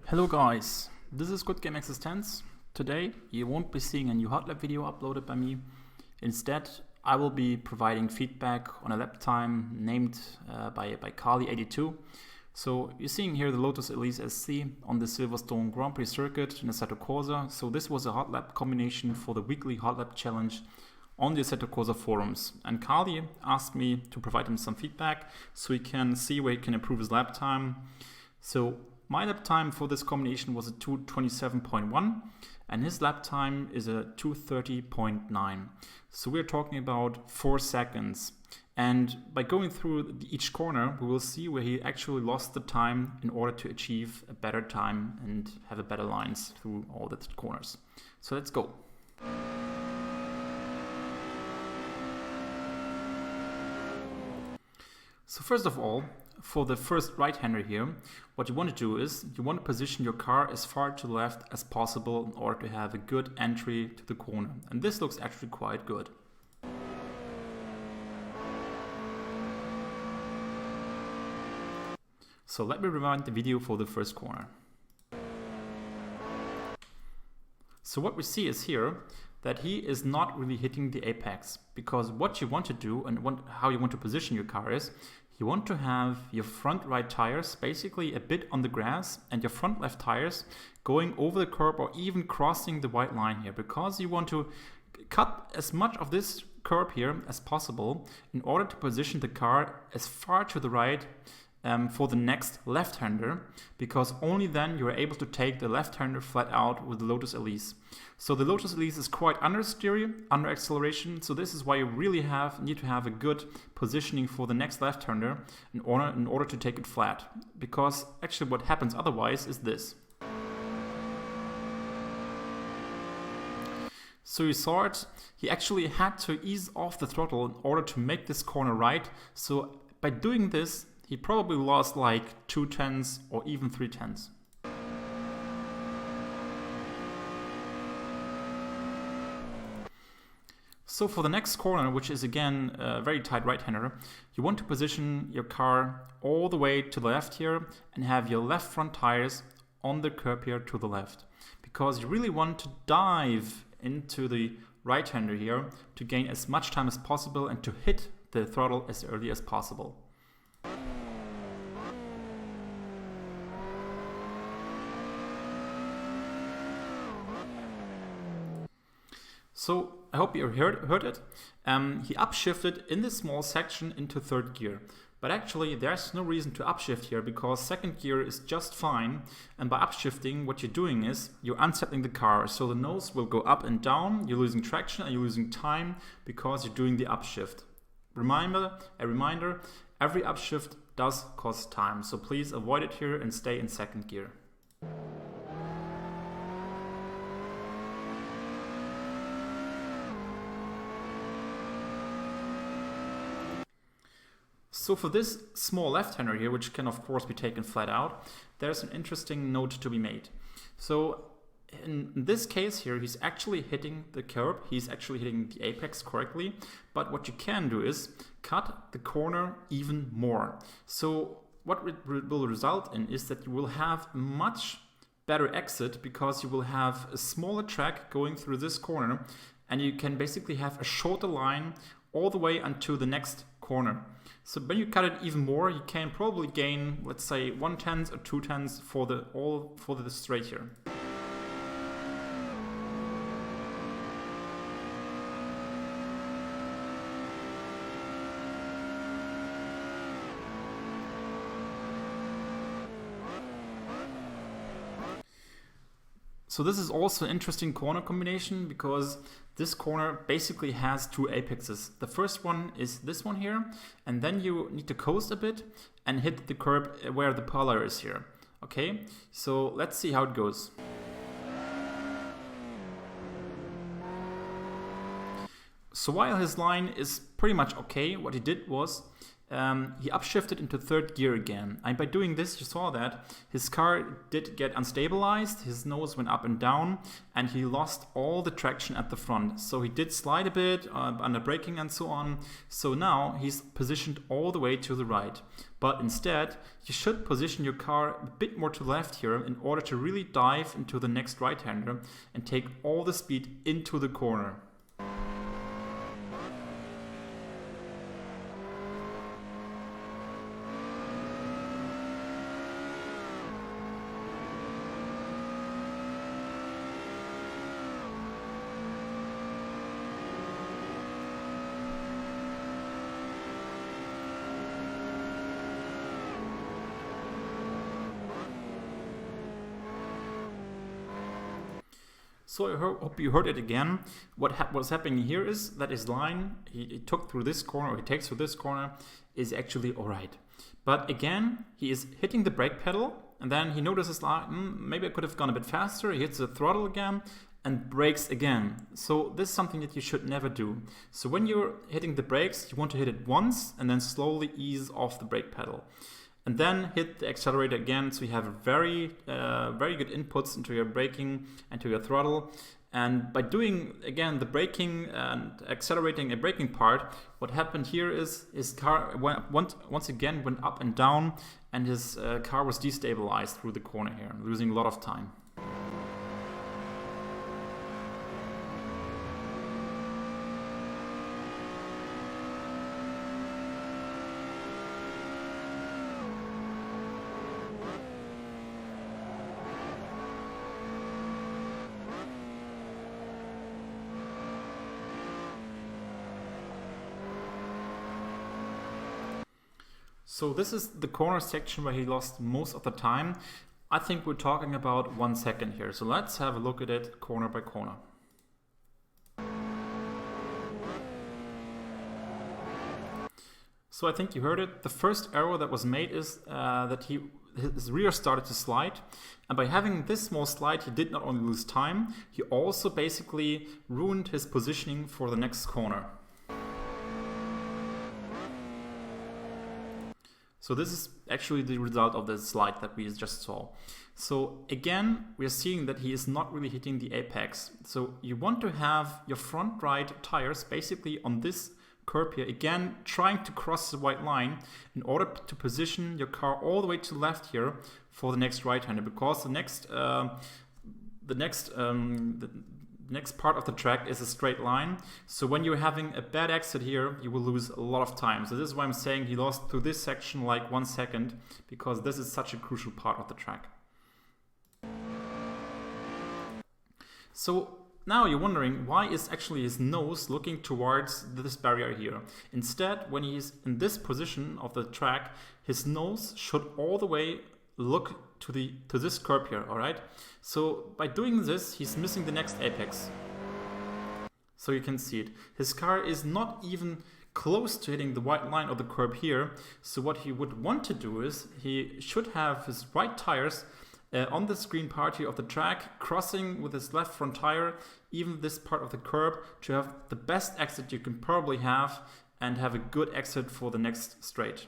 Hello guys, this is GoodGame.eXistenZ. Today you won't be seeing a new hotlap video uploaded by me. Instead, I will be providing feedback on a lap time named by Kali82. So you're seeing here the Lotus Elise SC on the Silverstone Grand Prix circuit in Assetto Corsa. So this was a hotlap combination for the weekly hotlap challenge on the Assetto Corsa forums. And Kali asked me to provide him some feedback so he can see where he can improve his lap time. So my lap time for this combination was a 2:27.1 and his lap time is a 2:30.9. So we're talking about 4 seconds. And by going through each corner, we will see where he actually lost the time in order to achieve a better time and have a better lines through all the corners. So let's go. So first of all, for the first right-hander here, what you want to do is you want to position your car as far to the left as possible in order to have a good entry to the corner. And this looks actually quite good. So let me rewind the video for the first corner. So what we see is here that he is not really hitting the apex, because what you want to do and how you want to position your car is you want to have your front right tires basically a bit on the grass and your front left tires going over the curb or even crossing the white line here, because you want to cut as much of this curb here as possible in order to position the car as far to the right for the next left-hander, because only then you're able to take the left-hander flat out with the Lotus Elise. So the Lotus Elise is quite understeer, under acceleration, so this is why you really need to have a good positioning for the next left-hander in order to take it flat. Because actually what happens otherwise is this. So you saw it, he actually had to ease off the throttle in order to make this corner right. So by doing this, he probably lost like 2/10 or even 3/10. So for the next corner, which is again a very tight right-hander, you want to position your car all the way to the left here and have your left front tires on the curb here to the left, because you really want to dive into the right-hander here to gain as much time as possible and to hit the throttle as early as possible. So I hope you heard it. He upshifted in this small section into third gear. But actually there's no reason to upshift here, because second gear is just fine. And by upshifting, what you're doing is you're unsettling the car. So the nose will go up and down, you're losing traction and you're losing time because you're doing the upshift. A reminder, every upshift does cost time. So please avoid it here and stay in second gear. So for this small left-hander here, which can of course be taken flat out, there's an interesting note to be made. So in this case here, he's actually hitting the curb, he's actually hitting the apex correctly, but what you can do is cut the corner even more. So what it will result in is that you will have much better exit, because you will have a smaller track going through this corner and you can basically have a shorter line all the way until the next corner. So when you cut it even more, you can probably gain, let's say, 1/10 or 2/10 for the straight here. So this is also an interesting corner combination, because this corner basically has 2 apexes. The first one is this one here, and then you need to coast a bit and hit the curb where the polar is here. Okay, so let's see how it goes. So while his line is pretty much okay, what he did was he upshifted into third gear again. And by doing this, you saw that his car did get unstabilized, his nose went up and down, and he lost all the traction at the front. So he did slide a bit under braking and so on. So now he's positioned all the way to the right. But instead, you should position your car a bit more to the left here in order to really dive into the next right-hander and take all the speed into the corner. So I hope you heard it again. What's happening here is that his line he took through this corner, or he takes through this corner, is actually alright. But again, he is hitting the brake pedal, and then he notices like, maybe I could have gone a bit faster. He hits the throttle again and brakes again. So this is something that you should never do. So when you're hitting the brakes, you want to hit it once and then slowly ease off the brake pedal. And then hit the accelerator again, so you have very good inputs into your braking and to your throttle. And by doing, again, the braking and accelerating a braking part, what happened here is his car once again went up and down, and his car was destabilized through the corner here, losing a lot of time. So this is the corner section where he lost most of the time. I think we're talking about 1 second here. So let's have a look at it corner by corner. So I think you heard it. The first error that was made is that his rear started to slide. And by having this small slide, he did not only lose time, he also basically ruined his positioning for the next corner. So this is actually the result of the slide that we just saw. So again, we are seeing that he is not really hitting the apex. So you want to have your front right tires basically on this curb here, again, trying to cross the white line in order to position your car all the way to the left here for the next right-hander, because the next part of the track is a straight line. So when you're having a bad exit here, you will lose a lot of time. So this is why I'm saying he lost through this section like 1 second, because this is such a crucial part of the track. So now you're wondering, why is actually his nose looking towards this barrier here? Instead, when he's in this position of the track, his nose should all the way look to this curb here, all right? So by doing this, he's missing the next apex. So you can see it. His car is not even close to hitting the white line of the curb here. So what he would want to do is he should have his right tires on the green part here of the track, crossing with his left front tire, even this part of the curb, to have the best exit you can probably have and have a good exit for the next straight.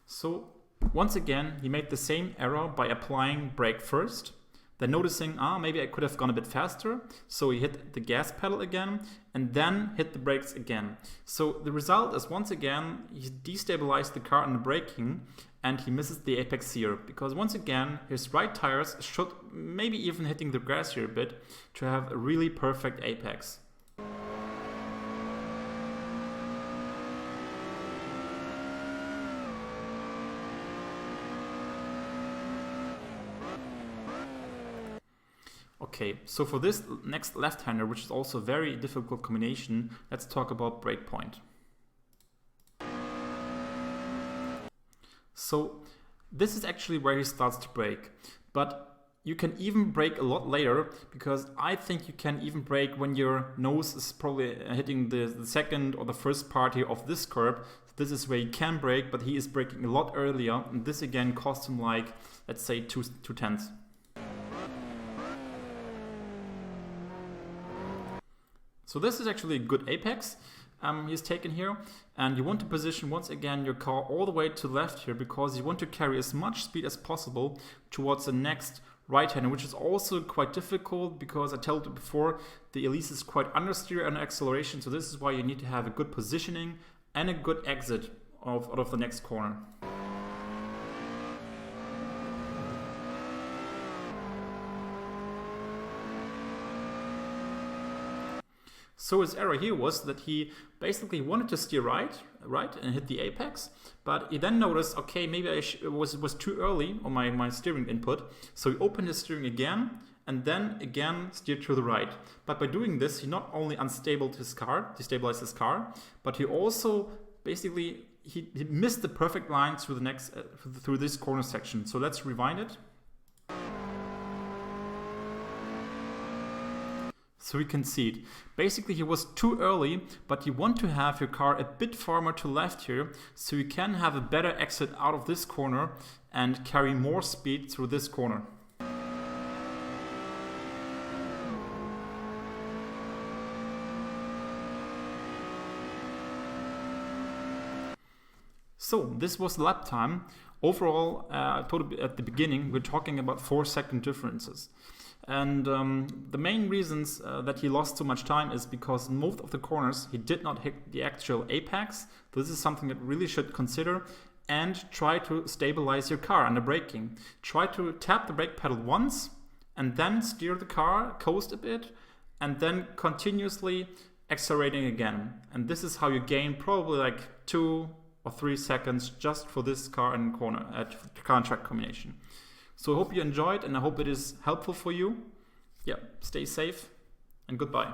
So once again, he made the same error by applying brake first, then noticing, maybe I could have gone a bit faster. So he hit the gas pedal again and then hit the brakes again. So the result is, once again, he destabilized the car in the braking and he misses the apex here, because once again, his right tires should maybe even hitting the grass here a bit to have a really perfect apex. Okay, so for this next left-hander, which is also a very difficult combination, let's talk about breakpoint. So this is actually where he starts to brake, but you can even brake a lot later, because I think you can even brake when your nose is probably hitting the second or the first part here of this curb. This is where you can brake, but he is braking a lot earlier, and this again cost him like, let's say, 2/10. So this is actually a good apex he's taken here, and you want to position once again your car all the way to the left here, because you want to carry as much speed as possible towards the next right-hander, which is also quite difficult because I told you before, the Elise is quite understeer and acceleration, so this is why you need to have a good positioning and a good exit out of the next corner. So his error here was that he basically wanted to steer right, and hit the apex, but he then noticed, okay, maybe it was too early on my steering input, so he opened his steering again, and then again steered to the right. But by doing this, he not only destabilized his car, but he also basically he missed the perfect line through the next through this corner section. So let's rewind it. So we can see it. Basically, he was too early, but you want to have your car a bit farther to left here, so you can have a better exit out of this corner and carry more speed through this corner. So this was lap time. Overall, I told you at the beginning, we're talking about 4-second differences. And the main reasons that he lost so much time is because in most of the corners he did not hit the actual apex. This is something that really should consider, and try to stabilize your car under braking. Try to tap the brake pedal once and then steer the car, coast a bit, and then continuously accelerating again. And this is how you gain probably like 2 or 3 seconds just for this car and car and track combination. So I hope you enjoyed, and I hope it is helpful for you. Yeah, stay safe and goodbye.